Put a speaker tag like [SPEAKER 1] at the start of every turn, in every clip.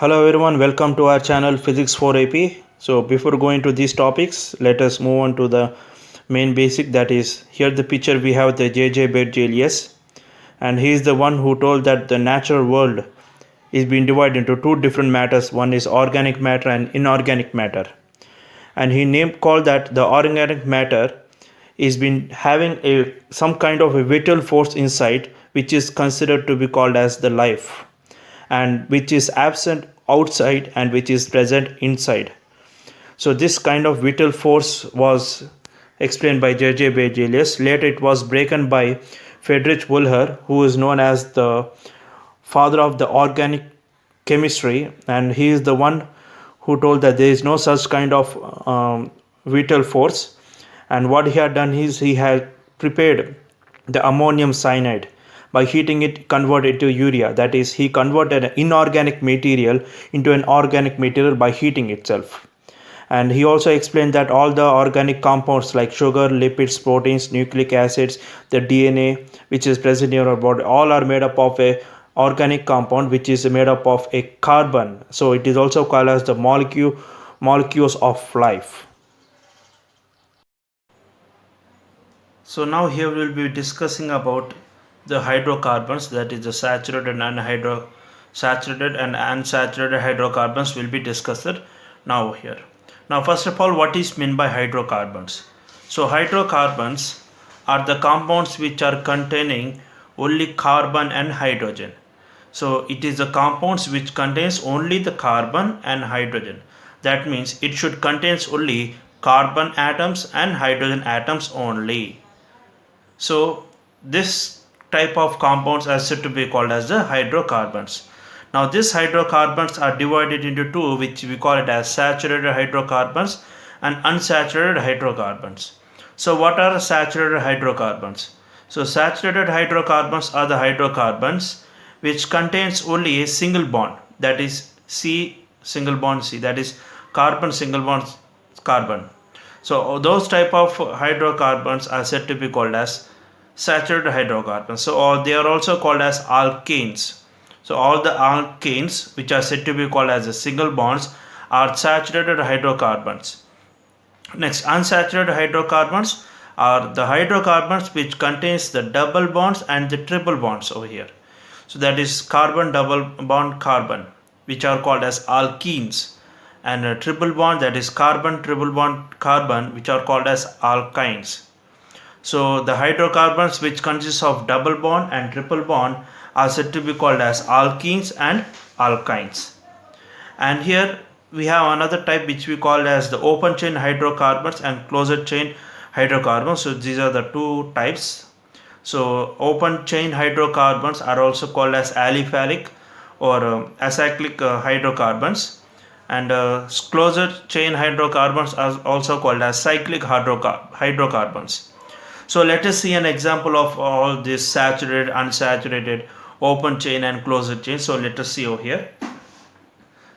[SPEAKER 1] Hello everyone, welcome to our channel Physics 4 AP. So before going to these topics, let us move on to the main basic, that is here the picture we have the J.J. Berzelius, and he is the one who told that the natural world is being divided into two different matters. One is organic matter and inorganic matter. And he called that the organic matter is been having some kind of a vital force inside, which is considered to be called as the life, and which is absent outside and which is present inside. So this kind of vital force was explained by J.J. Berzelius. Later it was broken by Friedrich Wöhler, who is known as the father of the organic chemistry, and he is the one who told that there is no such kind of vital force. And what he had done is he had prepared the ammonium cyanide. By heating it, convert it to urea. That is, he converted an inorganic material into an organic material by heating itself. And he also explained that all the organic compounds like sugar, lipids, proteins, nucleic acids, the DNA which is present in our body, all are made up of a organic compound which is made up of a carbon. So it is also called as the molecules of life. So now here we will be discussing about the hydrocarbons, that is the saturated and unsaturated hydrocarbons will be discussed now here. Now first of all, what is meant by hydrocarbons? So hydrocarbons are the compounds which are containing only carbon and hydrogen. So it is the compounds which contains only the carbon and hydrogen. That means it should contains only carbon atoms and hydrogen atoms only. So this type of compounds are said to be called as the hydrocarbons. Now these hydrocarbons are divided into two, which we call it as saturated hydrocarbons and unsaturated hydrocarbons. So what are saturated hydrocarbons? So saturated hydrocarbons are the hydrocarbons which contains only a single bond, that is C single bond C, that is carbon single bond carbon. So those type of hydrocarbons are said to be called as saturated hydrocarbons. So they are also called as alkanes. So all the alkanes which are said to be called as the single bonds are saturated hydrocarbons. Next, unsaturated hydrocarbons are the hydrocarbons which contains the double bonds and the triple bonds over here. So that is carbon double bond carbon, which are called as alkenes, and a triple bond, that is carbon triple bond carbon, which are called as alkynes. So the hydrocarbons which consist of double bond and triple bond are said to be called as alkenes and alkynes. And here we have another type which we call as the open chain hydrocarbons and closed chain hydrocarbons. So these are the two types. So open chain hydrocarbons are also called as aliphalic or acyclic hydrocarbons, and closed chain hydrocarbons are also called as cyclic hydrocarbons. So let us see an example of all this saturated, unsaturated, open chain and closed chain. So let us see over here.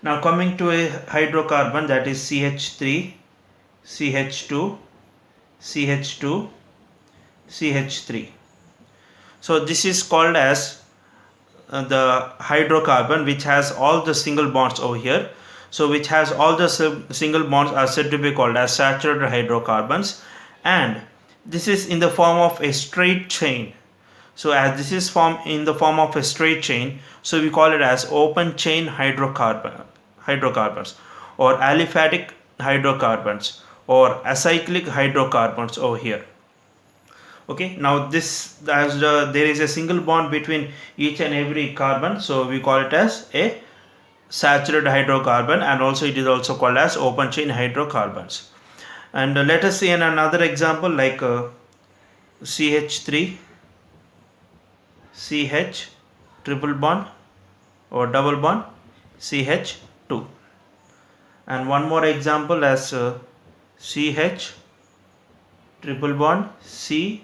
[SPEAKER 1] Now coming to a hydrocarbon, that is CH3, CH2, CH2, CH3. So this is called as the hydrocarbon which has all the single bonds over here. So which has all the single bonds are said to be called as saturated hydrocarbons, and this is in the form of a straight chain. So as this is formed in the form of a straight chain, so we call it as open chain hydrocarbons or aliphatic hydrocarbons or acyclic hydrocarbons over here. Okay, now this as there is a single bond between each and every carbon, so we call it as a saturated hydrocarbon, and also it is also called as open chain hydrocarbons. And let us see another example like CH3, CH triple bond or double bond CH2, and one more example as CH triple bond C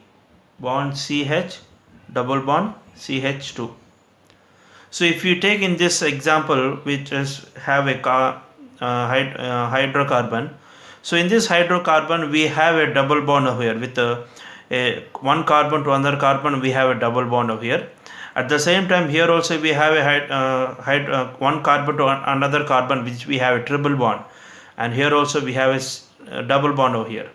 [SPEAKER 1] bond CH double bond CH2. So if you take in this example which is have a hydrocarbon, so in this hydrocarbon we have a double bond over here with one carbon to another carbon, we have a double bond over here, At the same time, here also we have one carbon to another carbon, which we have a triple bond, and here also we have a double bond over here.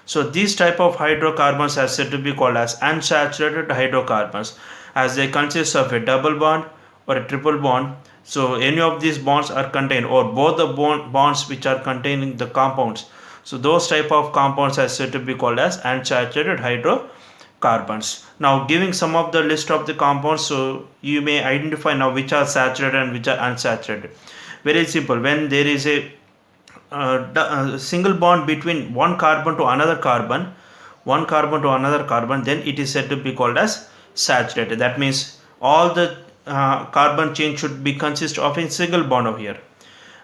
[SPEAKER 1] So these type of hydrocarbons are said to be called as unsaturated hydrocarbons, as they consist of a double bond or a triple bond. So any of these bonds are contained, or both the bonds which are containing the compounds. So those type of compounds are said to be called as unsaturated hydrocarbons. Now giving some of the list of the compounds, so you may identify now which are saturated and which are unsaturated. Very simple. When there is a single bond between one carbon to another carbon, then it is said to be called as saturated. That means all the carbon chain should be consist of a single bond over here.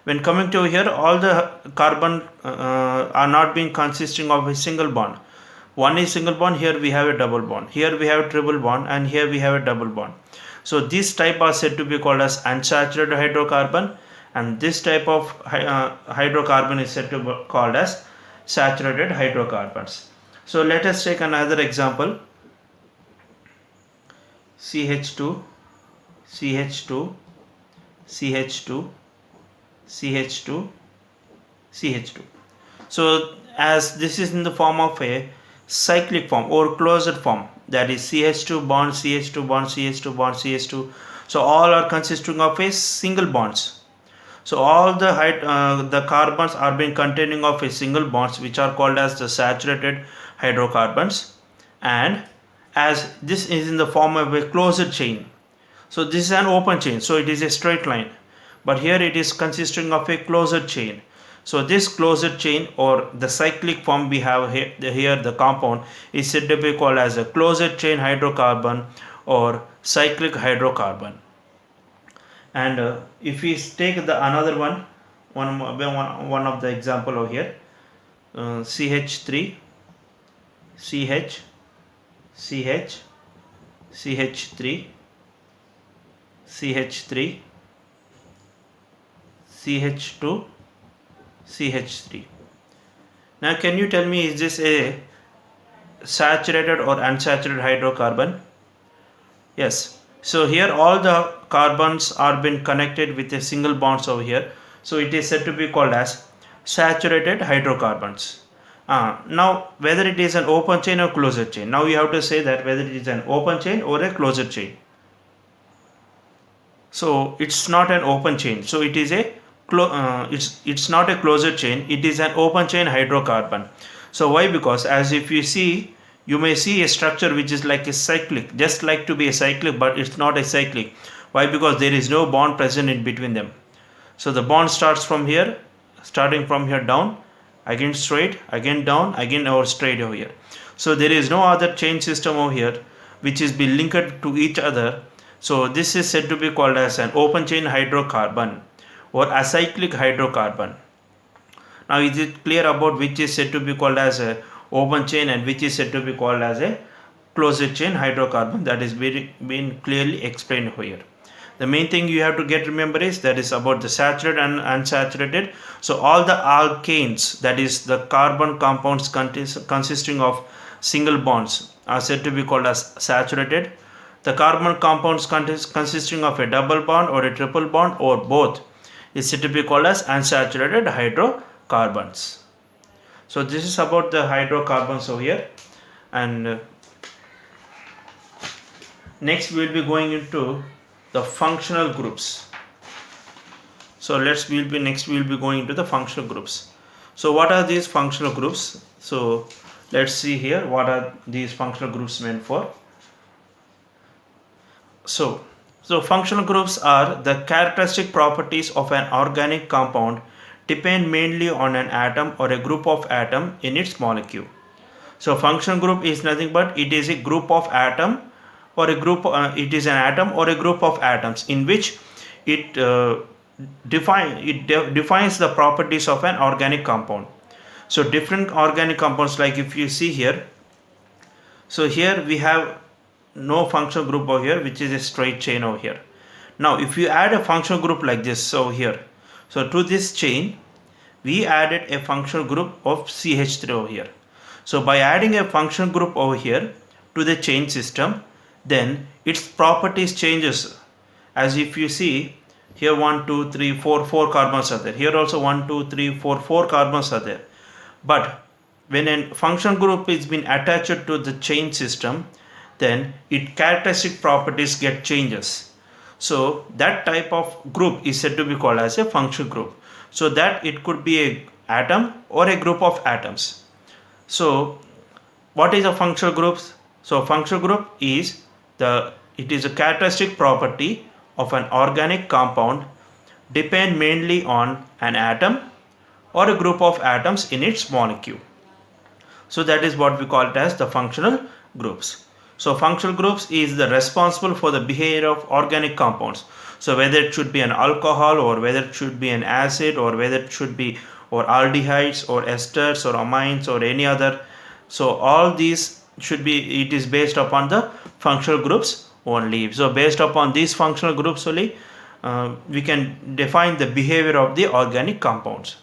[SPEAKER 1] When coming to here, all the carbon are not being consisting of a single bond. One is single bond, here we have a double bond, here we have a triple bond, and here we have a double bond. So this type are said to be called as unsaturated hydrocarbon, and this type of hydrocarbon is said to be called as saturated hydrocarbons. So let us take another example. CH2, CH2, CH2, CH2, CH2. So as this is in the form of a cyclic form or closed form, that is CH2 bond, CH2 bond, CH2 bond, CH2. So all are consisting of a single bonds. So all the carbons are being containing of a single bonds, which are called as the saturated hydrocarbons. And as this is in the form of a closed chain, so this is an open chain, so it is a straight line, but here it is consisting of a closed chain. So this closed chain or the cyclic form we have here the compound is said to be called as a closed chain hydrocarbon or cyclic hydrocarbon. And if we take the another one of the example over here, CH3, CH, CH, CH3, CH3, CH2, CH3. Now can you tell me, is this a saturated or unsaturated hydrocarbon? Yes. So here all the carbons are been connected with a single bonds over here, so it is said to be called as saturated hydrocarbons. Now whether it is an open chain or closed chain, now you have to say that whether it is an open chain or a closed chain. So it's not an open chain, so it is a it's not a closed chain, it is an open chain hydrocarbon. So why? Because as if you see, you may see a structure which is like a cyclic, just like to be a cyclic, but it's not a cyclic. Why? Because there is no bond present in between them. So the bond starts from here, starting from here down, again straight, again down, again over straight over here. So there is no other chain system over here which is be linked to each other. So this is said to be called as an open chain hydrocarbon or acyclic hydrocarbon. Now is it clear about which is said to be called as a open chain and which is said to be called as a closed chain hydrocarbon? That is been clearly explained here. The main thing you have to remember is that is about the saturated and unsaturated. So all the alkanes, that is the carbon compounds consisting of single bonds, are said to be called as saturated. The carbon compounds consisting of a double bond or a triple bond or both is said to be called as unsaturated hydrocarbons. So this is about the hydrocarbons over here, and next we will be going into the functional groups. So we will be going into the functional groups. So what are these functional groups? So let's see here what are these functional groups meant for. So functional groups are the characteristic properties of an organic compound depend mainly on an atom or a group of atom in its molecule. So functional group is nothing but it is a group of atom or a group it is an atom or a group of atoms in which it defines the properties of an organic compound. So different organic compounds, like if you see here, so here we have no functional group over here, which is a straight chain over here. Now if you add a functional group like this over here, so to this chain we added a functional group of CH3 over here. So by adding a functional group over here to the chain system, then its properties changes. As if you see here 1 2 3 4 4 carbons are there, here also 1 2 3 4 4 carbons are there, but when a functional group is been attached to the chain system, then its characteristic properties get changes. So that type of group is said to be called as a functional group. So that it could be a atom or a group of atoms. So what is a functional group? So functional group is it is a characteristic property of an organic compound depend mainly on an atom or a group of atoms in its molecule. So that is what we call it as the functional groups. So functional groups is the responsible for the behavior of organic compounds. So whether it should be an alcohol or whether it should be an acid or whether it should be or aldehydes or esters or amines or any other. So all these should be, it is based upon the functional groups only. So based upon these functional groups only, we can define the behavior of the organic compounds.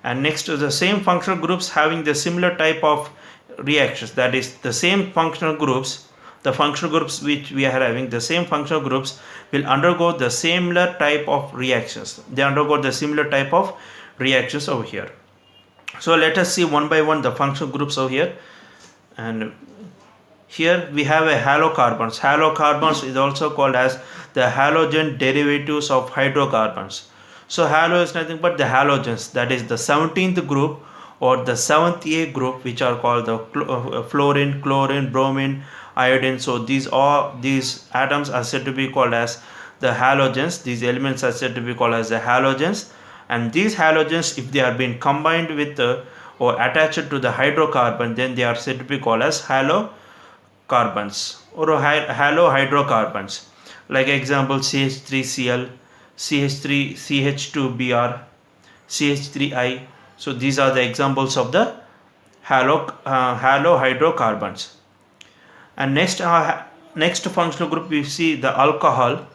[SPEAKER 1] And next to the same functional groups having the similar type of reactions, that is the same functional groups, the functional groups which we are having, the same functional groups will undergo the similar type of reactions. They undergo the similar type of reactions over here. So let us see one by one the functional groups over here. And here we have a halocarbons. Halocarbons is also called as the halogen derivatives of hydrocarbons. So halo is nothing but the halogens, that is the 17th group or the 7th A group, which are called the fluorine, chlorine, bromine, iodine. So these atoms are said to be called as the halogens. These elements are said to be called as the halogens. And these halogens, if they are being combined with or attached to the hydrocarbon, then they are said to be called as halocarbons or halohydrocarbons. Like example, CH3Cl, CH3, CH2Br, CH3I. So these are the examples of the halohydrocarbons. And next functional group we see the alcohol.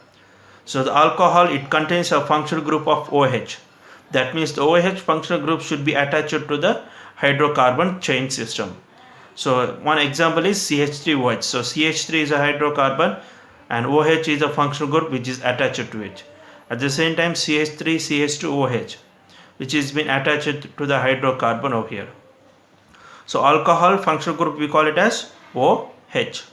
[SPEAKER 1] So the alcohol, it contains a functional group of OH. That means the OH functional group should be attached to the hydrocarbon chain system. So one example is CH3OH. So CH3 is a hydrocarbon and OH is a functional group which is attached to it. At the same time, CH3, CH2OH, which is been attached to the hydrocarbon over here. So alcohol functional group we call it as OH.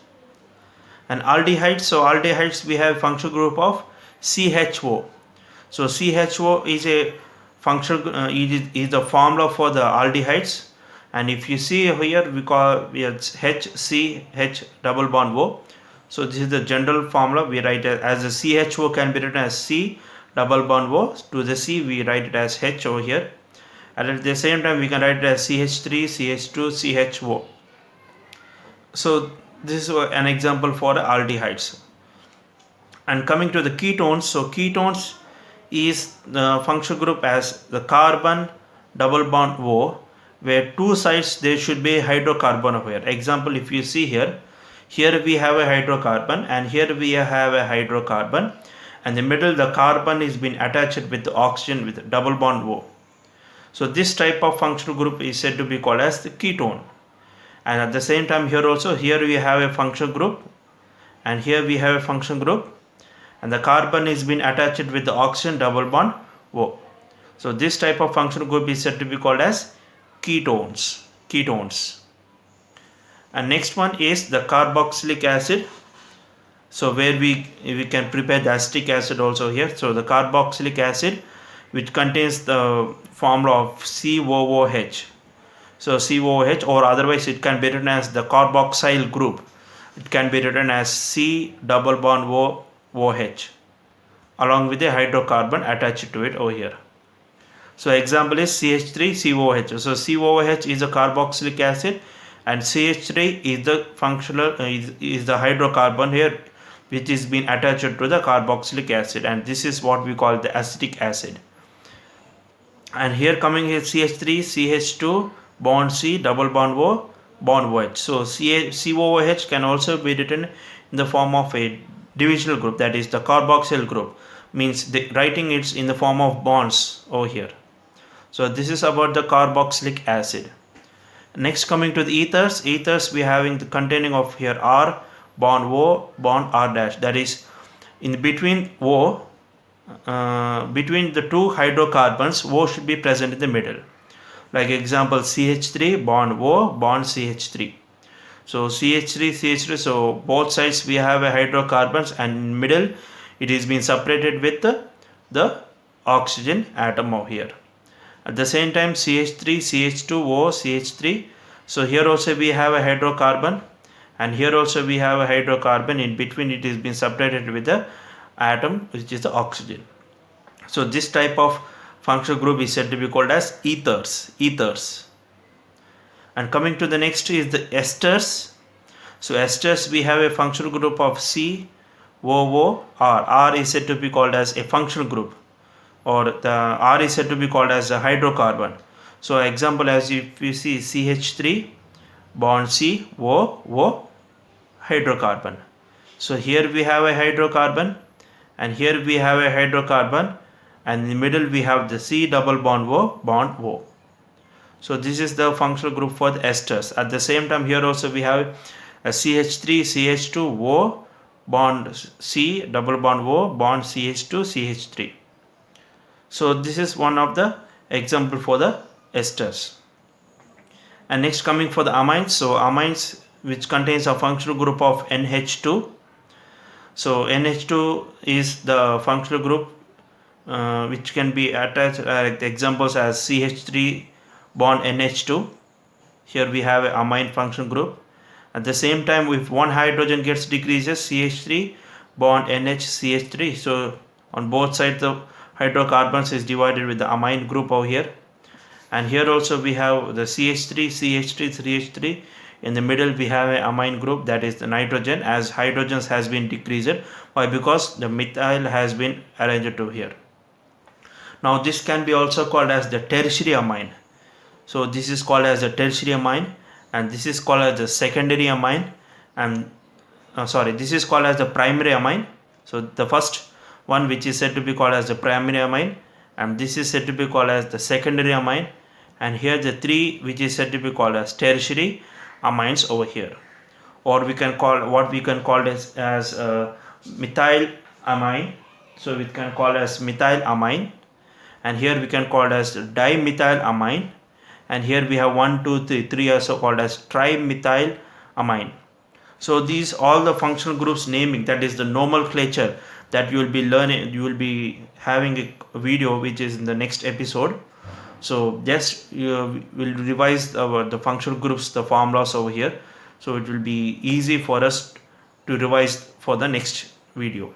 [SPEAKER 1] And aldehydes, so aldehydes we have functional group of CHO. So CHO is a functional is the formula for the aldehydes. And if you see here, we call it's HCH double bond O. So this is the general formula. We write it as a CHO can be written as C double bond O. To the C we write it as H over here. And at the same time we can write it as CH3, CH2, CHO. So this is an example for the aldehydes. And coming to the ketones, so ketones is the functional group as the carbon double bond O, where two sides there should be a hydrocarbon over here. Example, if you see here we have a hydrocarbon and here we have a hydrocarbon, and in the middle the carbon is been attached with the oxygen with double bond O. So this type of functional group is said to be called as the ketone. And at the same time here also, here we have a functional group and here we have a functional group, and the carbon is been attached with the oxygen double bond O. So this type of functional group is said to be called as ketones. And next one is the carboxylic acid. So where we can prepare the acetic acid also here. So the carboxylic acid, which contains the formula of COOH. So COOH, or otherwise it can be written as the carboxyl group. It can be written as C double bond OH along with a hydrocarbon attached to it over here. So example is CH3COOH. So COOH is a carboxylic acid and CH3 is the functional is the hydrocarbon here which is being attached to the carboxylic acid, and this is what we call the acetic acid. And here coming here CH3 CH2 bond C double bond O bond OH. So COOH can also be written in the form of a divisional group, that is the carboxyl group, means the writing it's in the form of bonds over here. So this is about the carboxylic acid. Next coming to the ethers we having the containing of here R, bond O, bond R dash. That is, in between O, between the two hydrocarbons, O should be present in the middle. Like example, CH3 bond O, bond CH3. So CH3, so both sides we have a hydrocarbons, and in middle it is being separated with the oxygen atom over here. At the same time, CH3, CH2O, CH3. So here also we have a hydrocarbon, and here also we have a hydrocarbon. In between it is being separated with the atom, which is the oxygen. So this type of functional group is said to be called as ethers. And coming to the next is the esters. So esters, we have a functional group of COOR. R is said to be called as a functional group, or the R is said to be called as a hydrocarbon. So example, as if you see CH3 bond COO hydrocarbon. So here we have a hydrocarbon, and here we have a hydrocarbon, and in the middle we have the C double bond O. So this is the functional group for the esters. At the same time, here also we have a CH3 CH2O bond C double bond O bond CH2 CH3. So this is one of the example for the esters. And next, coming for the amines. So amines, which contains a functional group of NH2. So NH2 is the functional group which can be attached, like examples as CH3 bond NH2. Here we have an amine functional group. At the same time, if one hydrogen gets decreases, CH3 bond NH CH3. So on both sides the hydrocarbons is divided with the amine group over here. And here also we have the CH3 CH3 CH3. In the middle we have an amine group, that is the nitrogen, as hydrogens has been decreased. Why? Because the methyl has been arranged over here. Now this can be also called as the tertiary amine. So this is called as the tertiary amine, and this is called as the secondary amine, and this is called as the primary amine. So the first one, which is said to be called as the primary amine, and this is said to be called as the secondary amine, and here the three, which is said to be called as tertiary amines over here. Or we can call what we can call as methyl amine. So we can call as methyl amine, and here we can call as dimethyl amine, and here we have 1 2 3 also called as trimethyl amine. So these all the functional groups naming, that is the nomenclature, that you will be learning, you will be having a video which is in the next episode. So just you will revise the functional groups, the formulas over here, so it will be easy for us to revise for the next video.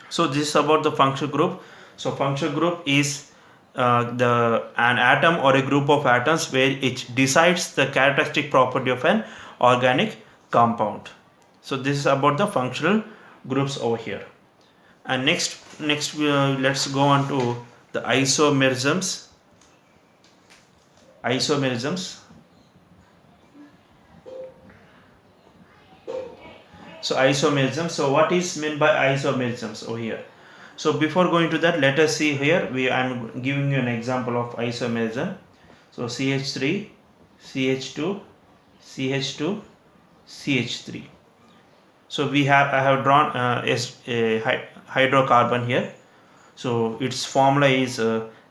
[SPEAKER 1] So this is about the functional group. So functional group is an atom or a group of atoms where it decides the characteristic property of an organic compound. So this is about the functional groups over here. And next let's go on to the isomerisms. So isomerism. So what is meant by isomerisms over here? So before going to that, let us see here. I'm giving you an example of isomerism. So CH3, CH2, CH2, CH3. So I have drawn a hydrocarbon here. So its formula is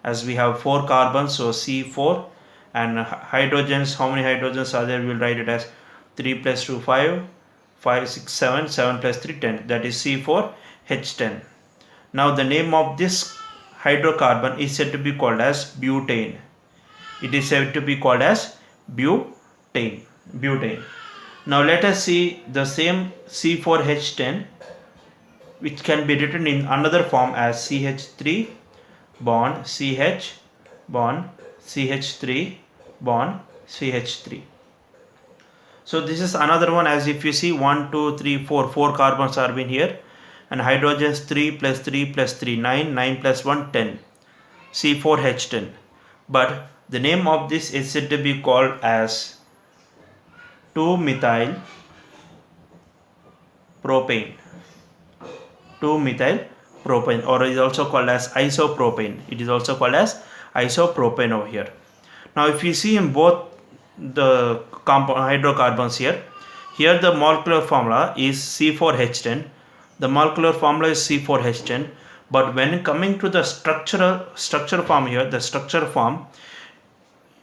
[SPEAKER 1] as we have 4 carbons, so C4, and hydrogens, how many hydrogens are there? We'll write it as 3 plus 2 5, 5 6 7, 7 plus 3 10, that is C4H10. Now the name of this hydrocarbon is said to be called as butane. It is said to be called as butane. Now let us see the same C4H10, which can be written in another form as CH3 bond CH bond CH3 bond CH3. So this is another one, as if you see 1 2 3 4 carbons are been here, and hydrogens 3 plus 3 plus 3 9 plus 1 10, C4H10. But the name of this is said to be called as 2-methyl propane, or is also called as isopropane. It is also called as isopropane over here. Now if you see in both the hydrocarbons here Here the molecular formula is C4H10. The molecular formula is C4H10. But when coming to the structure form here, the structure form,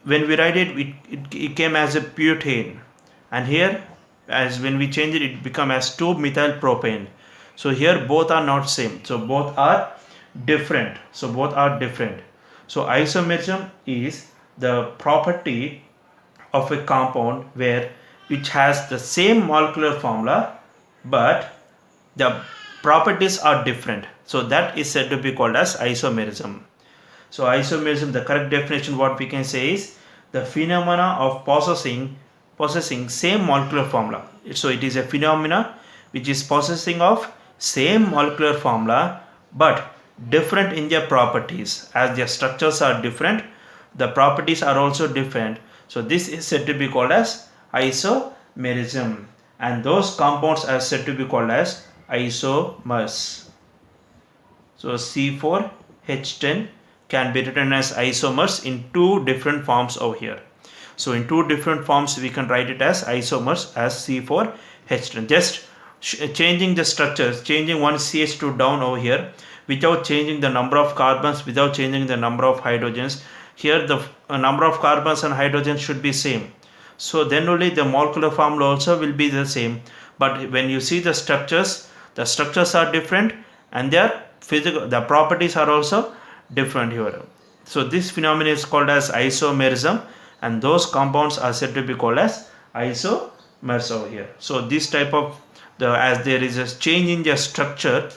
[SPEAKER 1] when we write it came as a butane, and here as when we change it become as 2-methyl propane. So here both are not same, so both are different. So isomerism is the property of a compound where which has the same molecular formula but the properties are different. So that is said to be called as isomerism. So isomerism, the correct definition what we can say is the phenomena of possessing same molecular formula. So it is a phenomena which is possessing of same molecular formula but different in their properties. As their structures are different, the properties are also different. So this is said to be called as isomerism, and those compounds are said to be called as isomers. So C4H10 can be written as isomers in two different forms over here. So in two different forms we can write it as isomers as C4H10. Just changing the structures, changing one CH2 down over here without changing the number of carbons, without changing the number of hydrogens. Here the number of carbons and hydrogens should be same. So then only the molecular formula also will be the same. But when you see the structures are different and their the properties are also different here. So this phenomenon is called as isomerism, and those compounds are said to be called as isomers over here. So this type of as there is a change in their structure,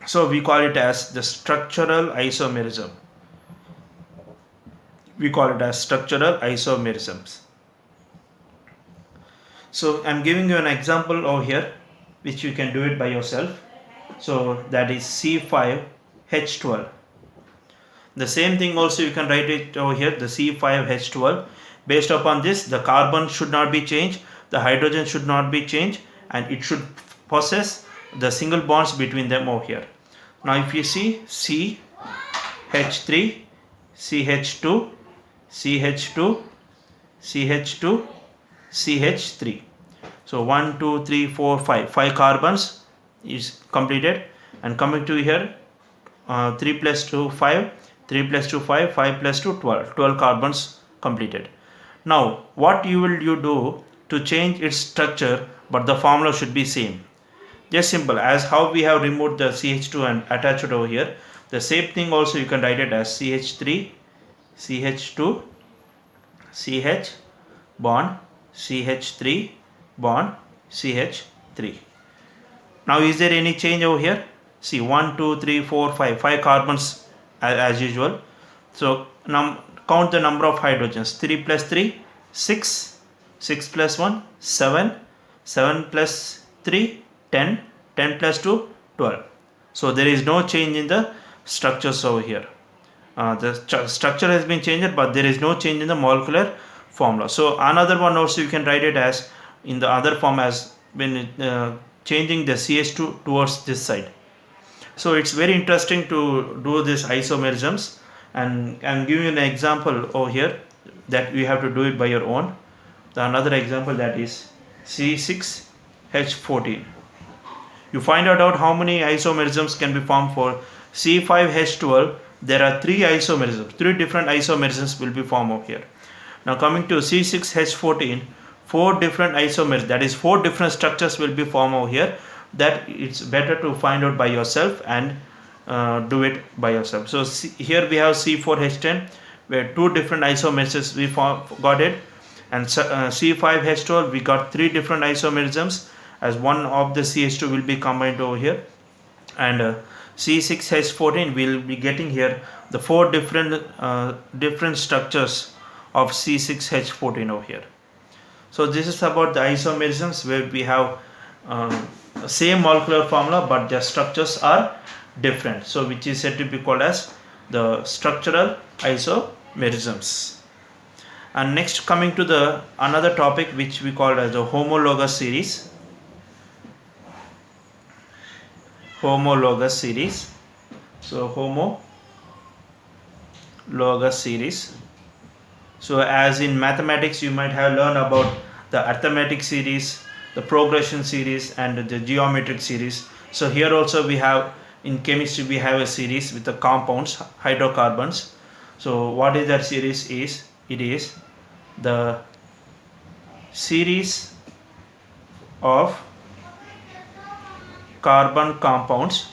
[SPEAKER 1] so we call it as the structural isomerism. We call it as structural isomerisms. So I'm giving you an example over here which you can do it by yourself. So that is C5H12. The same thing also you can write it over here, the C5H12. Based upon this, the carbon should not be changed, the hydrogen should not be changed, and it should possess the single bonds between them over here. Now if you see CH3, CH2, CH2, CH2, CH3. So 1, 2, 3, 4, 5. 5 carbons is completed. And coming to here, 3 plus 2, 5. 3 plus 2, 5. 5 plus 2, 12. 12 carbons completed. Now, what you do to change its structure, but the formula should be same. Just simple, as how we have removed the CH2 and attached it over here. The same thing also you can write it as CH3, CH2, CH bond, CH3 bond, CH3. Now is there any change over here? See 1, 2, 3, 4, 5. 5 carbons as usual. So count the number of hydrogens. 3 plus 3, 6. 6 plus 1, 7. 7 plus 3, 10. 10 plus 2, 12. So there is no change in the structures over here. The structure has been changed, but there is no change in the molecular formula. So another one also you can write it as in the other form as when changing the CH2 towards this side. So it's very interesting to do this isomerisms, and I'm giving you an example over here that you have to do it by your own. Another example, that is C6H14. You find out how many isomerisms can be formed for C5H12. There are 3 isomerisms, 3 different isomerisms will be formed over here. Now coming to C6H14, 4 different isomers, that is 4 different structures will be formed over here. That it's better to find out by yourself and do it by yourself. So here we have C4H10 where 2 different isomers we got it, and C5H12 we got 3 different isomerisms, as one of the CH2 will be combined over here, and C6H14 will be getting here the 4 different structures of C6H14 over here. So this is about the isomerisms where we have same molecular formula but their structures are different, so which is said to be called as the structural isomerisms. And next, coming to the another topic which we call as the homologous series. Homologous series. So homologous series. So as in mathematics you might have learned about the arithmetic series, the progression series and the geometric series. So here also we have, in chemistry we have a series with the compounds, hydrocarbons. So what is that series is? It is the series of carbon compounds.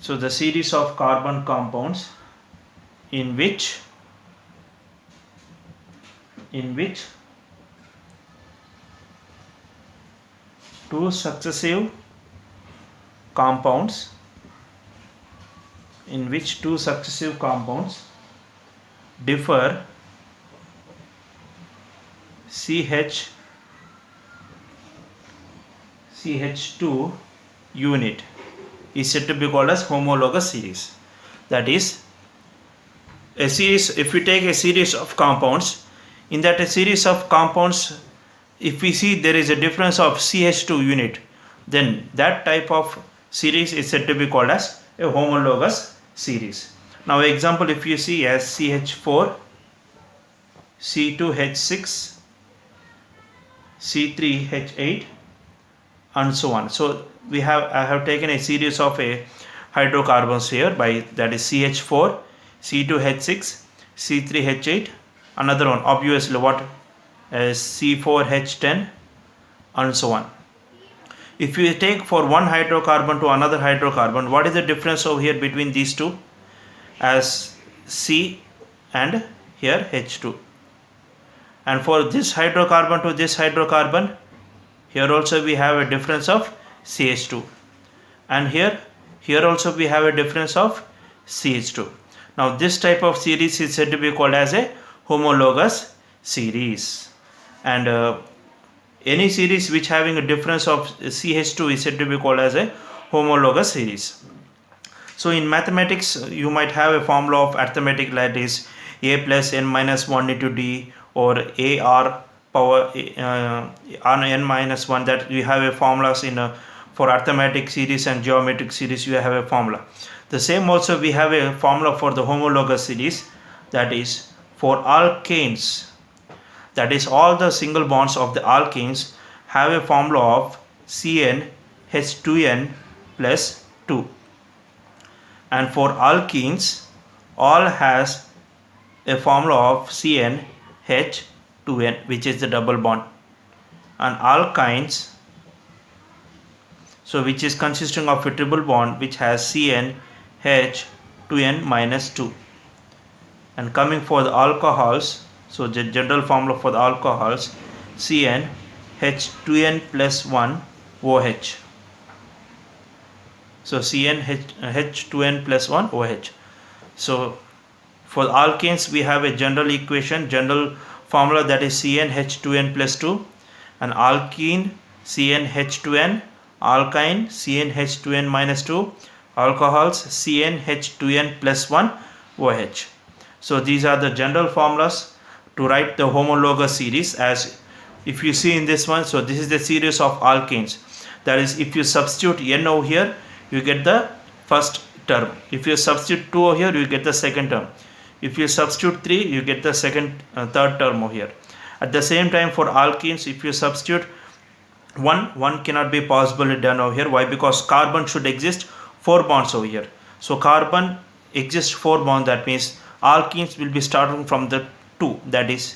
[SPEAKER 1] So the series of carbon compounds in which two successive compounds differ CH2 unit is said to be called as homologous series. That is, a series, if we take a series of compounds, in that a series of compounds, if we see there is a difference of CH2 unit, then that type of series is said to be called as a homologous series. Now example, if you see as CH4, C2H6, C3H8 and so on. So I have taken a series of a hydrocarbons here, by that is CH4, C2H6, C3H8, another one obviously what is C4H10 and so on. If you take for one hydrocarbon to another hydrocarbon, what is the difference over here between these two? As C and here H2. And for this hydrocarbon to this hydrocarbon, here also we have a difference of CH2. And here also we have a difference of CH2. Now this type of series is said to be called as a homologous series. And any series which having a difference of CH2 is said to be called as a homologous series. So in mathematics you might have a formula of arithmetic, that is a plus n minus 1 into d, or a r power n minus 1, that you have a formulas in for arithmetic series and geometric series you have a formula. The same also we have a formula for the homologous series, that is for alkanes, that is all the single bonds of the alkanes have a formula of CnH2n plus 2, and for alkenes all has a formula of CnH2n, which is the double bond, and alkynes, so which is consisting of a triple bond which has CnH2n minus 2. And coming for the alcohols, so the general formula for the alcohols, CnH2n plus 1 OH. So CnH2n plus 1 OH. So for alkanes we have a general equation, general formula, that is CnH2n plus 2, and alkene CnH2n, alkyne CnH2n minus 2, alcohols CnH2n plus 1 OH. So these are the general formulas to write the homologous series. As if you see in this one, so this is the series of alkanes, that is if you substitute n over here you get the first term, if you substitute 2 over here you get the second term, if you substitute 3 you get the third term over here. At the same time for alkenes, if you substitute 1 cannot be possibly done over here. Why? Because carbon should exist 4 bonds over here. So carbon exists 4 bonds, that means alkenes will be starting from the 2, that is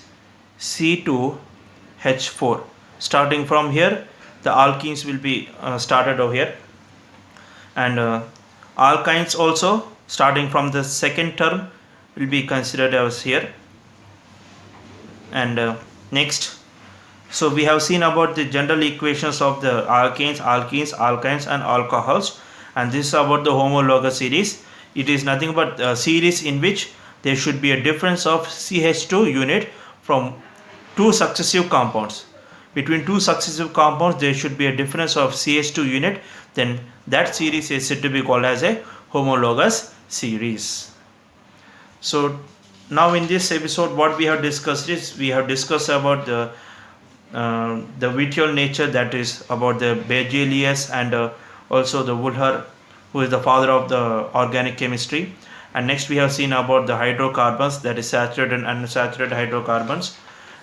[SPEAKER 1] C2H4. Starting from here the alkenes will be started over here, and alkynes also starting from the second term will be considered as here. And next, so we have seen about the general equations of the alkanes, alkenes, alkynes and alcohols, and this is about the homologous series. It is nothing but a series in which there should be a difference of CH2 unit from two successive compounds. Between two successive compounds there should be a difference of CH2 unit, then that series is said to be called as a homologous series. So now in this episode what we have discussed is, we have discussed about the visual nature, that is about the Berzelius and also the Woodhull, who is the father of the organic chemistry. And next we have seen about the hydrocarbons, that is saturated and unsaturated hydrocarbons.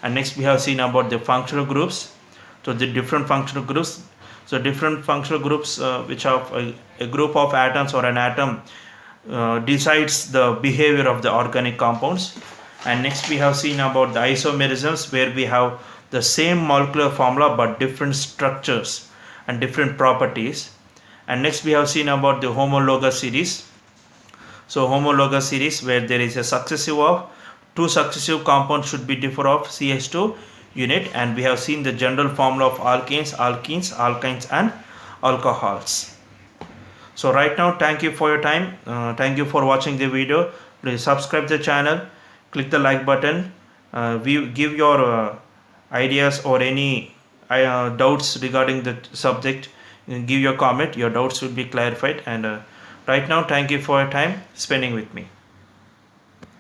[SPEAKER 1] And next we have seen about the functional groups. So the different functional groups. So different functional groups which are a group of atoms or an atom decides the behavior of the organic compounds. And next we have seen about the isomerisms, where we have the same molecular formula but different structures and different properties. And next we have seen about the homologous series. So homologous series, where there is a successive of two successive compounds should be differ of CH2 unit, and we have seen the general formula of alkanes, alkenes, alkynes and alcohols. So right now, thank you for your time. Thank you for watching the video. Please subscribe the channel, click the like button. We give your ideas or any doubts regarding the subject. Give your comment. Your doubts will be clarified. And right now, thank you for your time spending with me.